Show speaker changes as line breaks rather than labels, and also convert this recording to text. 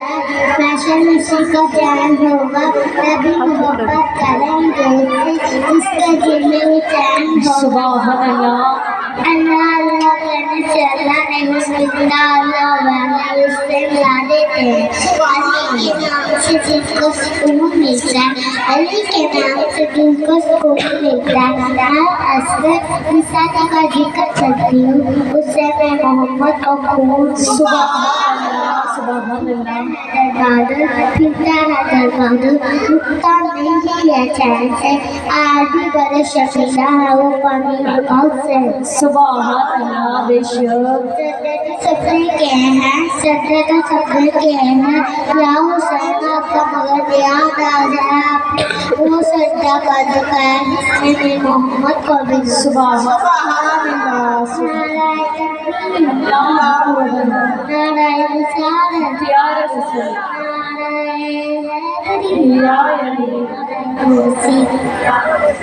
fashion اسی کا چین ہوگا نبی محبت کریں گے اس کے دل میں چین ہوگا
سبحان اللہ
اللہ اللہ کرنے سے اللہ نہیں ملتا اللہ والے اس سے ملا دیتے ہیں علی کے نام سے دل کو سکون ملتا ہے علی کے نام سے دل کو سکون ملتا ہے ہر اصغر مثال کا ذکر کرتی ہوں اس سے میں محمد کو خون
سبحان اللہ
بادل پھرتا ہے دروازہ رکتا نہیں ہے چین سے آج بھی بڑے شکیلا ہے وہ پانی سے
سبحان اللہ بے شک
سفر کے ہیں سردے کا سفر کے ہیں یا حسین آپ کا مگر یاد آ جائے وہ سردہ کا دوپہر جس میں محمد کو بھی
سبحان اللہ
نعرہ رسالت
پیارا رسول
نعرہ حیدری